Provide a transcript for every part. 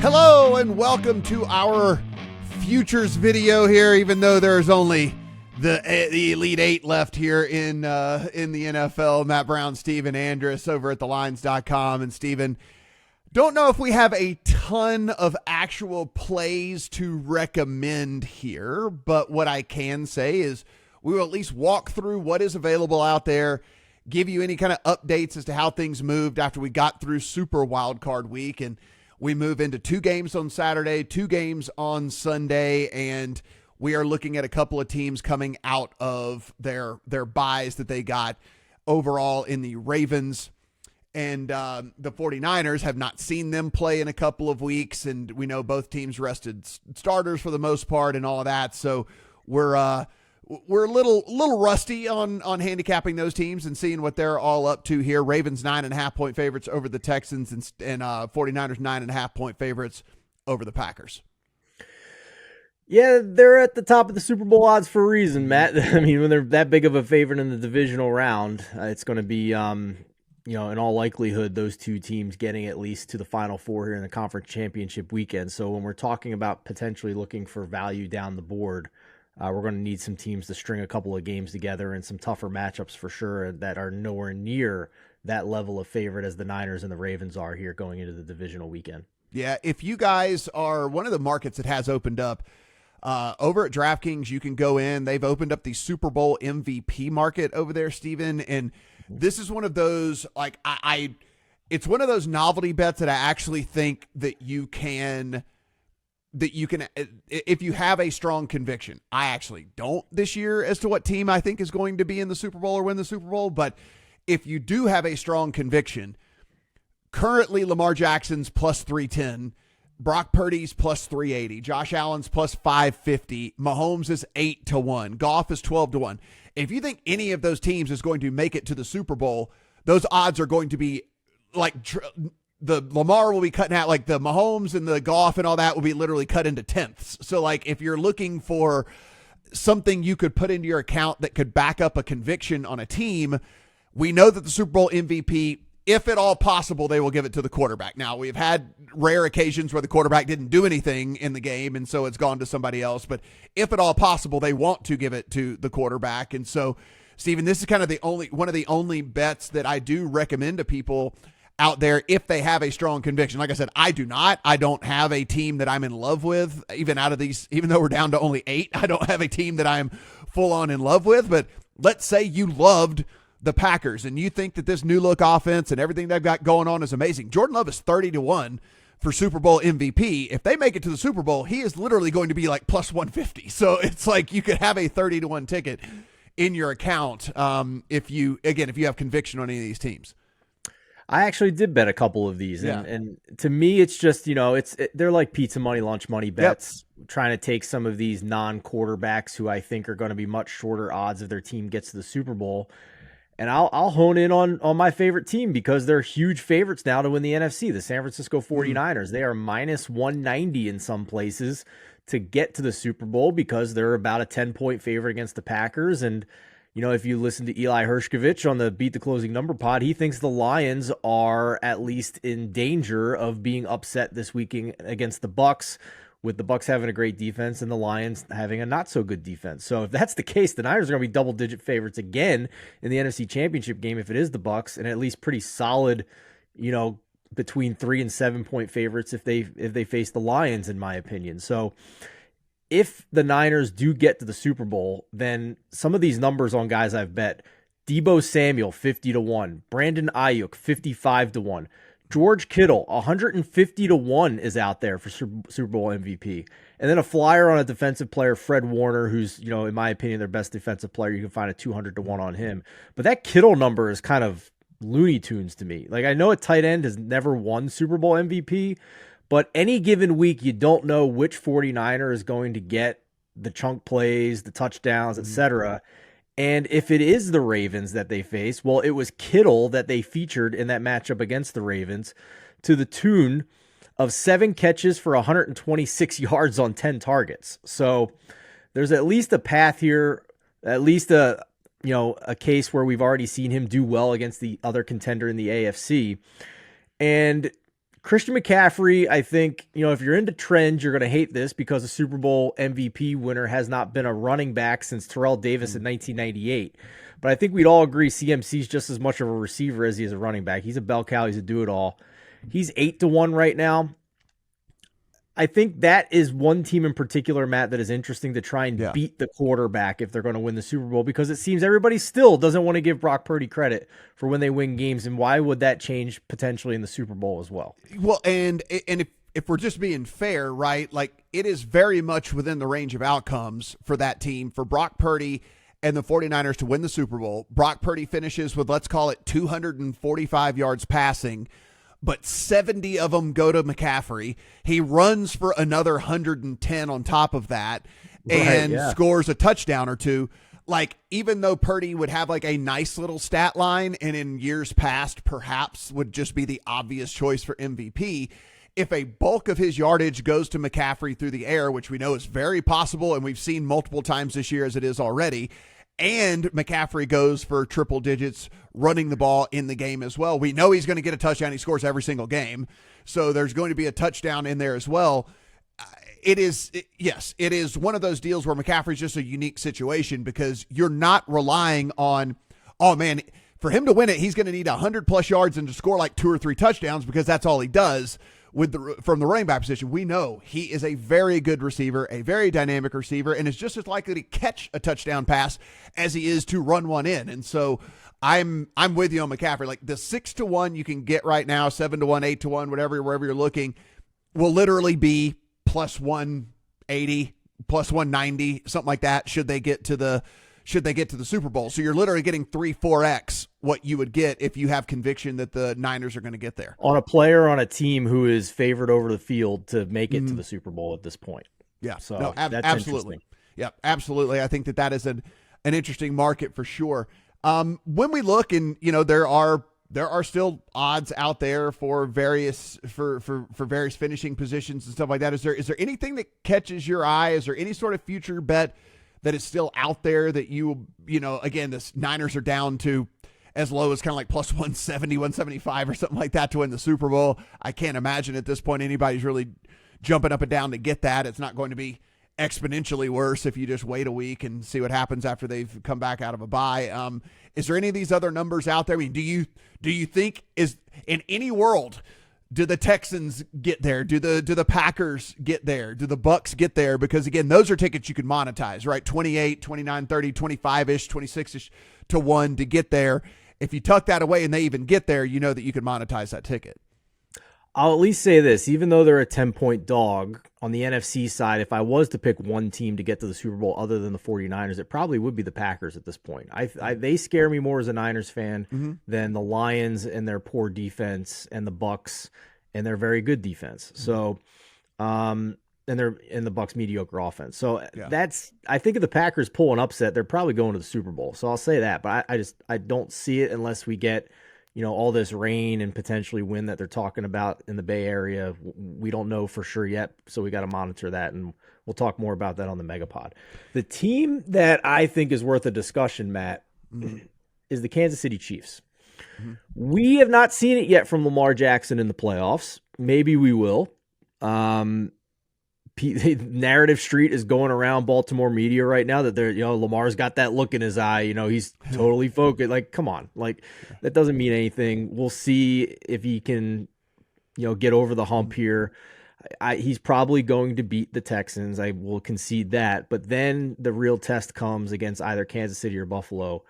Hello and welcome to our futures video here, even though there's only the Elite Eight left here in the NFL. Matt Brown, Steven Andress over at thelines.com. And Steven, don't know if we have a ton of actual plays to recommend here, but what I can say is we will at least walk through what is available out there, give you any kind of updates as to how things moved after we got through Super Wildcard Week, and we move into 2 games on Saturday, 2 games on Sunday, and we are looking at a couple of teams coming out of their buys that they got overall in the Ravens. And the 49ers have not seen them play in a couple of weeks, and we know both teams rested starters for the most part and all of that. So we're a little rusty on handicapping those teams and seeing what they're all up to here. Ravens 9.5-point favorites over the Texans, and 49ers 9.5-point favorites over the Packers. Yeah, they're at the top of the Super Bowl odds for a reason, Matt. I mean, when they're that big of a favorite in the divisional round, it's going to be, in all likelihood, those two teams getting at least to the Final Four here in the conference championship weekend. So when we're talking about potentially looking for value down the board, we're going to need some teams to string a couple of games together and some tougher matchups for sure that are nowhere near that level of favorite as the Niners and the Ravens are here going into the divisional weekend. Yeah, if you guys are one of the markets that has opened up, over at DraftKings, you can go in. They've opened up the Super Bowl MVP market over there, Steven. And this is one of those, it's one of those novelty bets that I actually think that you can, if you have a strong conviction. I actually don't this year as to what team I think is going to be in the Super Bowl or win the Super Bowl. But if you do have a strong conviction, currently Lamar Jackson's plus 310, Brock Purdy's plus 380, Josh Allen's plus 550, Mahomes is 8-1, Goff is 12-1. If you think any of those teams is going to make it to the Super Bowl, those odds are going to be like the Lamar will be cutting out, like the Mahomes and the Goff and all that will be literally cut into tenths. So like if you're looking for something you could put into your account that could back up a conviction on a team, we know that the Super Bowl MVP, if at all possible, they will give it to the quarterback. Now, we've had rare occasions where the quarterback didn't do anything in the game, and so it's gone to somebody else. But if at all possible, they want to give it to the quarterback. And so, Steven, this is kind of one of the only bets that I do recommend to people out there if they have a strong conviction. Like I said, I do not. I don't have a team that I'm in love with, even out of these, even though we're down to only 8. I don't have a team that I'm full on in love with. But let's say you loved the Packers and you think that this new look offense and everything they've got going on is amazing. Jordan Love is 30-1 for Super Bowl MVP. If they make it to the Super Bowl, he is literally going to be like plus 150. So it's like you could have a 30-1 ticket in your account if you have conviction on any of these teams. I actually did bet a couple of these, and to me, it's just, they're like pizza money, lunch money bets, trying to take some of these non-quarterbacks who I think are going to be much shorter odds if their team gets to the Super Bowl. And I'll hone in on my favorite team because they're huge favorites now to win the NFC, the San Francisco 49ers. They are minus 190 in some places to get to the Super Bowl because they're about a 10-point favorite against the Packers. And if you listen to Eli Hershkovich on the Beat the Closing Number pod, he thinks the Lions are at least in danger of being upset this weekend against the Bucs, with the Bucs having a great defense and the Lions having a not so good defense. So if that's the case, the Niners are going to be double-digit favorites again in the NFC Championship game if it is the Bucs, and at least pretty solid, between 3 and 7 point favorites if they face the Lions, in my opinion. So if the Niners do get to the Super Bowl, then some of these numbers on guys I've bet: Deebo Samuel 50-1, Brandon Ayuk 55-1, George Kittle 150-1 is out there for Super Bowl MVP, and then a flyer on a defensive player, Fred Warner, who's in my opinion their best defensive player. You can find a 200-1 on him, but that Kittle number is kind of Looney Tunes to me. Like, I know a tight end has never won Super Bowl MVP, but any given week, you don't know which 49er is going to get the chunk plays, the touchdowns, etc. And if it is the Ravens that they face, well, it was Kittle that they featured in that matchup against the Ravens to the tune of 7 catches for 126 yards on 10 targets. So there's at least a path here, at least a case where we've already seen him do well against the other contender in the AFC. And Christian McCaffrey, I think, if you're into trends, you're going to hate this because the Super Bowl MVP winner has not been a running back since Terrell Davis in 1998. But I think we'd all agree CMC's just as much of a receiver as he is a running back. He's a bell cow. He's a do-it-all. He's 8-1 right now. I think that is one team in particular, Matt, that is interesting to try and beat the quarterback if they're going to win the Super Bowl, because it seems everybody still doesn't want to give Brock Purdy credit for when they win games. And why would that change potentially in the Super Bowl as well? Well, and if we're just being fair, right, like it is very much within the range of outcomes for that team, for Brock Purdy and the 49ers to win the Super Bowl. Brock Purdy finishes with, let's call it 245 yards passing, but 70 of them go to McCaffrey. He runs for another 110 on top of that and scores a touchdown or two. Like, even though Purdy would have like a nice little stat line and in years past perhaps would just be the obvious choice for MVP, if a bulk of his yardage goes to McCaffrey through the air, which we know is very possible and we've seen multiple times this year as it is already, and McCaffrey goes for triple digits running the ball in the game as well, we know he's going to get a touchdown. He scores every single game. So there's going to be a touchdown in there as well. It is one of those deals where McCaffrey's just a unique situation because you're not relying on, oh man, for him to win it, he's going to need 100+ yards and to score like 2 or 3 touchdowns because that's all he does from the running back position. We know he is a very good receiver, a very dynamic receiver, and is just as likely to catch a touchdown pass as he is to run one in. And so I'm with you on McCaffrey. Like the 6-1 you can get right now, 7-1, 8-1, wherever you're looking, will literally be plus 180, plus 190, something like that. Should they get to the Super Bowl. So you're literally getting 3-4x what you would get if you have conviction that the Niners are going to get there. On a player on a team who is favored over the field to make it to the Super Bowl at this point. Yeah. So no, that's absolutely. Yeah, absolutely. I think that is an interesting market for sure. When we look and, there are still odds out there for various finishing positions and stuff like that. Is there anything that catches your eye? Is there any sort of future bet that is still out there that again, the Niners are down to as low as kind of like plus 170, 175 or something like that to win the Super Bowl? I can't imagine at this point anybody's really jumping up and down to get that. It's not going to be exponentially worse if you just wait a week and see what happens after they've come back out of a bye. Is there any of these other numbers out there? I mean, do you think is in any world, do the Texans get there? Do the Packers get there? Do the Bucks get there? Because again, those are tickets you can monetize, right? 28, 29, 30, 25-ish, 26-ish to 1 to get there. If you tuck that away and they even get there, you know that you can monetize that ticket. I'll at least say this, even though they're a 10-point dog on the NFC side, if I was to pick one team to get to the Super Bowl other than the 49ers, it probably would be the Packers at this point. They scare me more as a Niners fan than the Lions and their poor defense and the Bucks and their very good defense. So, and the Bucks' mediocre offense. So I think if the Packers pull an upset, they're probably going to the Super Bowl. So I'll say that, but I don't see it unless we get all this rain and potentially wind that they're talking about in the Bay Area. We don't know for sure yet, so we got to monitor that, and we'll talk more about that on the Megapod. The team that I think is worth a discussion, Matt, is the Kansas City Chiefs. We have not seen it yet from Lamar Jackson in the playoffs. Maybe we will. Narrative Street is going around Baltimore media right now that they're, Lamar's got that look in his eye. He's totally focused. Like, come on. Like, that doesn't mean anything. We'll see if he can, get over the hump here. He's probably going to beat the Texans. I will concede that. But then the real test comes against either Kansas City or Buffalo.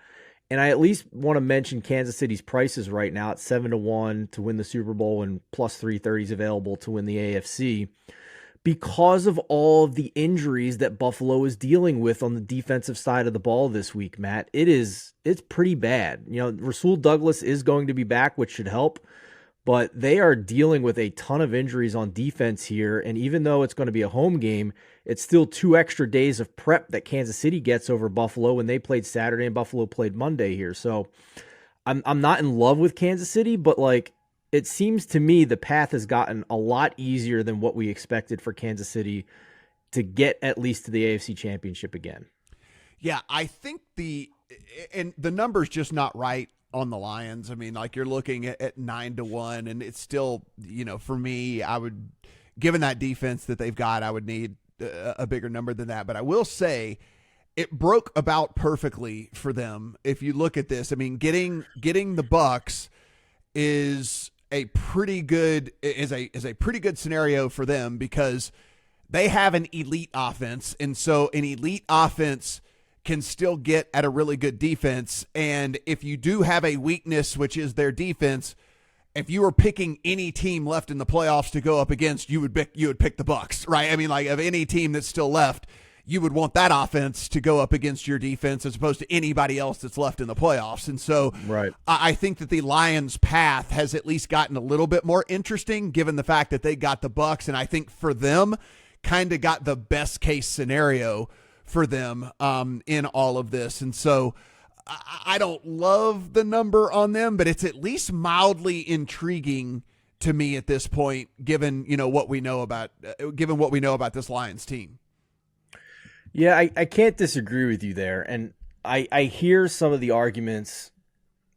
And I at least want to mention Kansas City's prices right now at 7-1 to win the Super Bowl and plus 330 is available to win the AFC. Because of all of the injuries that Buffalo is dealing with on the defensive side of the ball this week, Matt, it's pretty bad. Rasul Douglas is going to be back, which should help, but they are dealing with a ton of injuries on defense here. And even though it's going to be a home game, it's still 2 extra days of prep that Kansas City gets over Buffalo when they played Saturday and Buffalo played Monday here. So I'm not in love with Kansas City, but it seems to me the path has gotten a lot easier than what we expected for Kansas City to get at least to the AFC Championship again. Yeah, I think the number's just not right on the Lions. I mean, like you're looking at 9-1, and it's still, for me, I would, given that defense that they've got, I would need a bigger number than that. But I will say it broke about perfectly for them. If you look at this, I mean, getting the Bucks is a pretty good scenario for them because they have an elite offense, and so an elite offense can still get at a really good defense. And if you do have a weakness, which is their defense, if you were picking any team left in the playoffs to go up against, you would pick the Bucks, right? I mean, like of any team that's still left, you would want that offense to go up against your defense as opposed to anybody else that's left in the playoffs. And so right. I think that the Lions' path has at least gotten a little bit more interesting given the fact that they got the Bucks. And I think for them, kind of got the best case scenario for them in all of this. And so I don't love the number on them, but it's at least mildly intriguing to me at this point, given what we know about this Lions team. Yeah, I can't disagree with you there. And I hear some of the arguments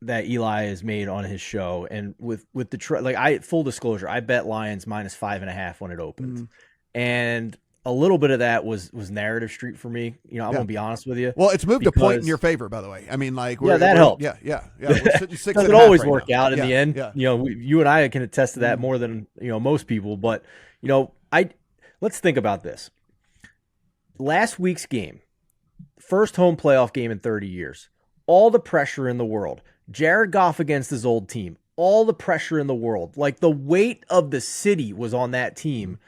that Eli has made on his show. And with the full disclosure, I bet Lions -5.5 when it opened. Mm-hmm. And a little bit of that was narrative street for me. I'm going to be honest with you. Well, it's moved a point in your favor, by the way. I mean, like, that helps. Yeah. We're sitting 6.5 doesn't always work now. out in the end. Yeah. You and I can attest to that more than most people. But let's think about this. Last week's game, first home playoff game in 30 years. All the pressure in the world. Jared Goff against his old team. All the pressure in the world. Like the weight of the city was on that team.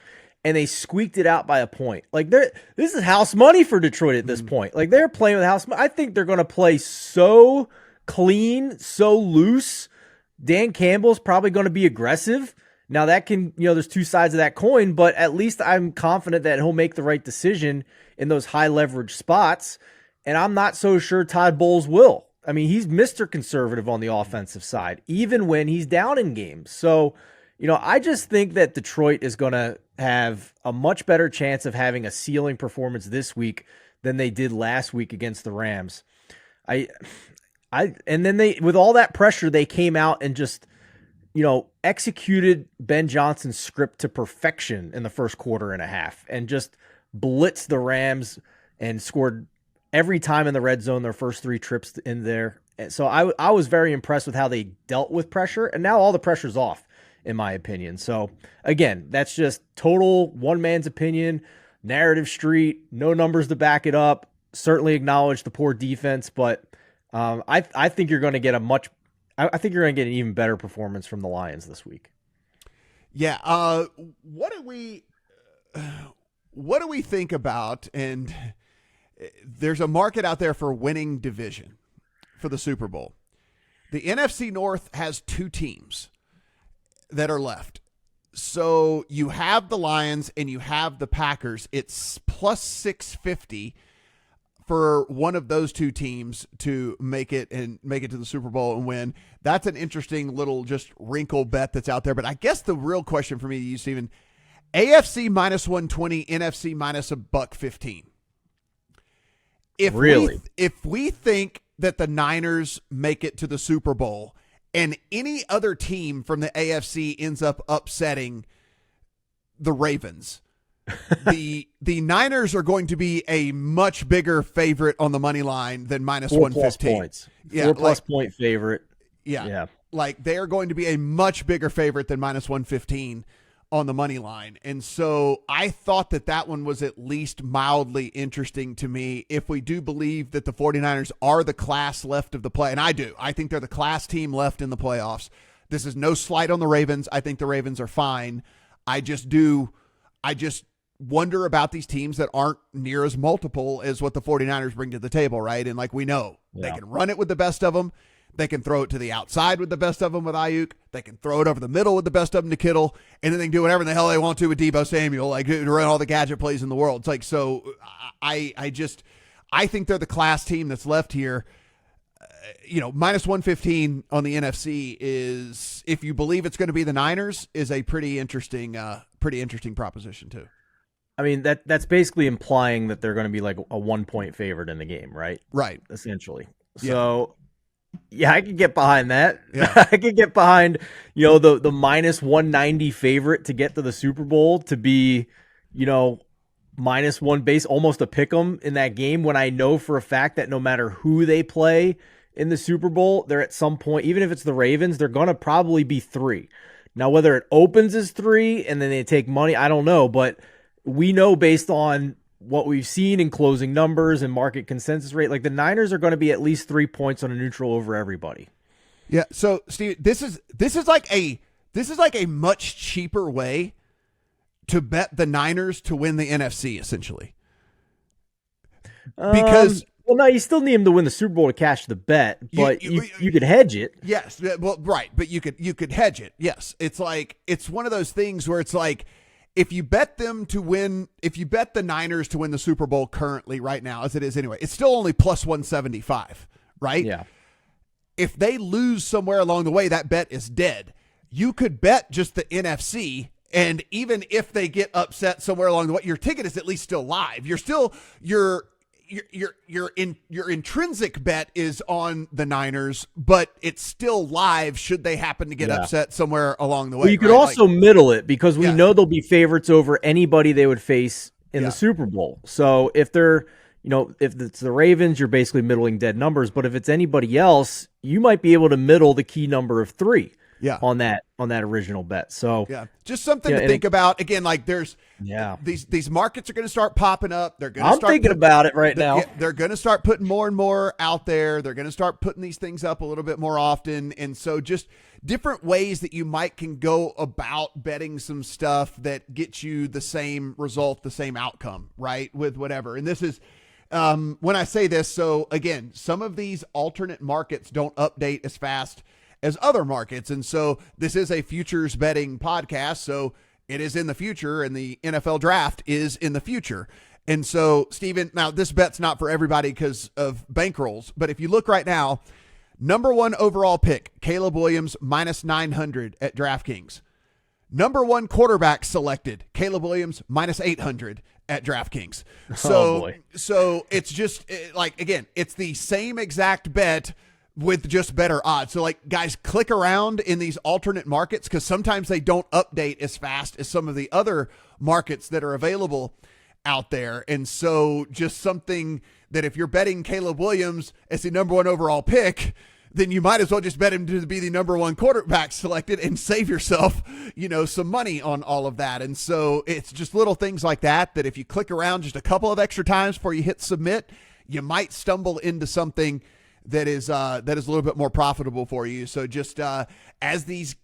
And they squeaked it out by a point. Like this is house money for Detroit at this point. Like they're playing with house money. I think they're going to play so clean, so loose. Dan Campbell's probably going to be aggressive. Now that can, there's two sides of that coin, but at least I'm confident that he'll make the right decision in those high leverage spots. And I'm not so sure Todd Bowles will. I mean, he's Mr. Conservative on the offensive side, even when he's down in games. So, I just think that Detroit is going to have a much better chance of having a ceiling performance this week than they did last week against the Rams. And then with all that pressure, they came out and just, executed Ben Johnson's script to perfection in the first quarter and a half and just blitzed the Rams and scored every time in the red zone, their first 3 trips in there. And so I was very impressed with how they dealt with pressure, and now all the pressure's off, in my opinion. So again, that's just total one man's opinion, narrative street, no numbers to back it up. Certainly acknowledge the poor defense, but I think you're going to get I think you're going to get an even better performance from the Lions this week. Yeah. What do we think about? And there's a market out there for winning division for the Super Bowl. The NFC North has 2 teams that are left. So you have the Lions and you have the Packers. It's plus 650 for one of those 2 teams to make it to the Super Bowl and win. That's an interesting little just wrinkle bet that's out there. But I guess the real question for me, you Steven, AFC -120, NFC -115. If we think that the Niners make it to the Super Bowl and any other team from the AFC ends up upsetting the Ravens, the Niners are going to be a much bigger favorite on the money line than -115. Points. Yeah, 4+ point favorite. Yeah. Like they are going to be a much bigger favorite than -115 on the money line. And so I thought that one was at least mildly interesting to me. If we do believe that the 49ers are the class left of the play, and I do, I think they're the class team left in the playoffs. This is no slight on the Ravens. I think the Ravens are fine. I just wonder about these teams that aren't near as multiple as what the 49ers bring to the table, right? And like we know, they can run it with the best of them. They can throw it to the outside with the best of them with Ayuk. They can throw it over the middle with the best of them to Kittle. And then they can do whatever the hell they want to with Deebo Samuel, like to run all the gadget plays in the world. It's like, so I think they're the class team that's left here. -115 on the NFC is, if you believe it's going to be the Niners, is a pretty interesting proposition too. I mean, that's basically implying that they're going to be like a 1-point favorite in the game, right? Right. Essentially. So Yeah, I could get behind that. Yeah. I could get behind, the minus 190 favorite to get to the Super Bowl to be, minus one base, almost a pick 'em in that game when I know for a fact that no matter who they play in the Super Bowl, they're at some point, even if it's the Ravens, they're going to probably be 3. Now, whether it opens as 3 and then they take money, I don't know, but we know based on what we've seen in closing numbers and market consensus rate, like the Niners are going to be at least 3 points on a neutral over everybody. Yeah. So Steve, this is like a much cheaper way to bet the Niners to win the NFC, essentially. Because well, no, you still need them to win the Super Bowl to cash the bet, but you could hedge it. Yes, well, right, but you could hedge it. Yes, it's like it's one of those things where it's like if you bet them to win, if you bet the Niners to win the Super Bowl currently right now, as it is anyway, it's still only plus 175, right? Yeah. If they lose somewhere along the way, that bet is dead. You could bet just the NFC, and even if they get upset somewhere along the way, your ticket is at least still live. You're still your intrinsic bet is on the Niners, but it's still live should they happen to get upset somewhere along the way. Well, you could also middle it because we know they'll be favorites over anybody they would face in the Super Bowl. So if they're, if it's the Ravens, you're basically middling dead numbers. But if it's anybody else, you might be able to middle the key number of 3 on that original bet. So just something to think about. Again, like there's these markets are going to start popping up. They're going to start thinking about it right now. They're going to start putting more and more out there. They're going to start putting these things up a little bit more often. And so just different ways that you can go about betting some stuff that gets you the same result, the same outcome, right? With whatever. And this is, when I say this, so again, some of these alternate markets don't update as fast as other markets. And so this is a futures betting podcast. So it is in the future and the NFL draft is in the future. And so, Steven, now this bet's not for everybody because of bankrolls, but if you look right now, number 1 overall pick, Caleb Williams, minus 900 at DraftKings. Number 1 quarterback selected, Caleb Williams, minus 800 at DraftKings. So, so it's just like, again, it's the same exact bet with just better odds. So like guys, click around in these alternate markets because sometimes they don't update as fast as some of the other markets that are available out there. And so just something that if you're betting Caleb Williams as the number 1 overall pick, then you might as well just bet him to be the number 1 quarterback selected and save yourself, some money on all of that. And so it's just little things like that if you click around just a couple of extra times before you hit submit, you might stumble into something that is a little bit more profitable for you. So just as these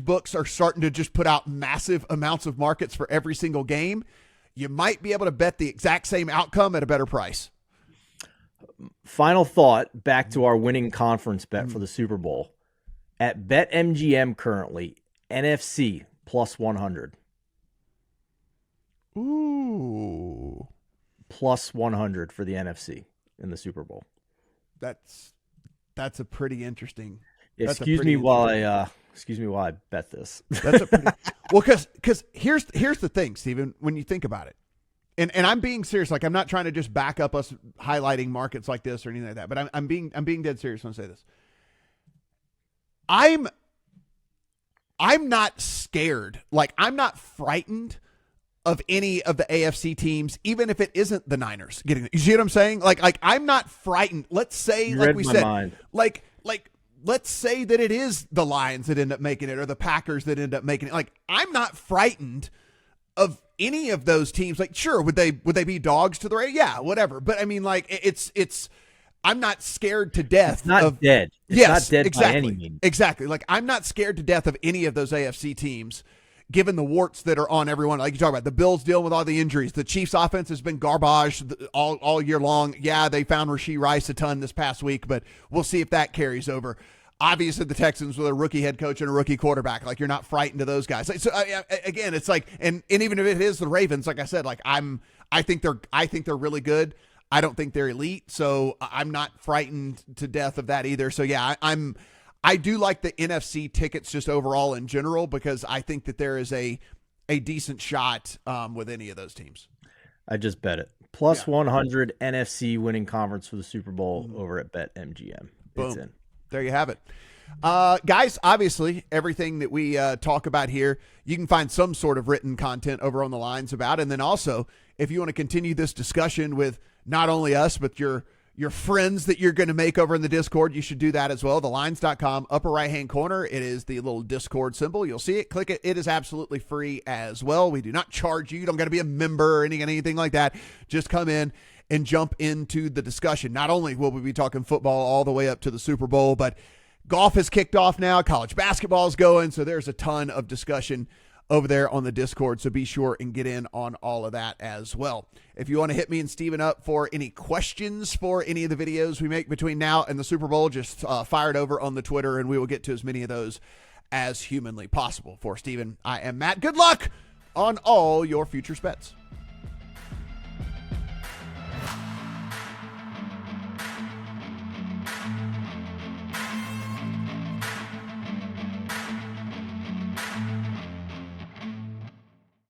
books are starting to just put out massive amounts of markets for every single game, you might be able to bet the exact same outcome at a better price. Final thought, back to our winning conference bet for the Super Bowl. At BetMGM currently, NFC plus 100. Ooh. Plus 100 for the NFC in the Super Bowl. That's a pretty interesting. Excuse me while I bet this. That's a pretty, well, because here's the thing, Steven, when you think about it, and I'm being serious. Like I'm not trying to just back up us highlighting markets like this or anything like that, but I'm being dead serious when I say this. I'm not scared. Like I'm not frightened of any of the AFC teams, even if it isn't the Niners getting it. You see what I'm saying? Like I'm not frightened. Let's say, like we said, like let's say that it is the Lions that end up making it or the Packers that end up making it. Like I'm not frightened of any of those teams. Like, sure, would they be dogs to the Raiders? Yeah, whatever. But I mean, like it's I'm not scared to death. It's not dead. It's not dead by any means. Exactly. Like I'm not scared to death of any of those AFC teams, given the warts that are on everyone. Like you talk about, the Bills dealing with all the injuries. The Chiefs offense has been garbage all year long. Yeah, they found Rashee Rice a ton this past week, but we'll see if that carries over. Obviously, the Texans with a rookie head coach and a rookie quarterback, like you're not frightened of those guys. So again, it's like, and even if it is the Ravens, like I said, like I think they're really good. I don't think they're elite, so I'm not frightened to death of that either. So yeah, I do like the NFC tickets just overall in general because I think that there is a decent shot with any of those teams. I just bet it. Plus 100 NFC winning conference for the Super Bowl over at BetMGM. Boom. It's in. there you have it. Guys, obviously, everything that we talk about here, you can find some sort of written content over on the lines about. And then also, if you want to continue this discussion with not only us, but your friends that you're going to make over in the Discord, you should do that as well. Thelines.com, upper right-hand corner, it is the little Discord symbol. You'll see it. Click it. It is absolutely free as well. We do not charge you. You don't got to be a member or anything like that. Just come in and jump into the discussion. Not only will we be talking football all the way up to the Super Bowl, but golf has kicked off now. College basketball is going. So there's a ton of discussion over there on the Discord. So be sure and get in on all of that as well. If you want to hit me and Steven up for any questions for any of the videos we make between now and the Super Bowl, just fire it over on the Twitter and we will get to as many of those as humanly possible. For Steven, I am Matt. Good luck on all your futures bets.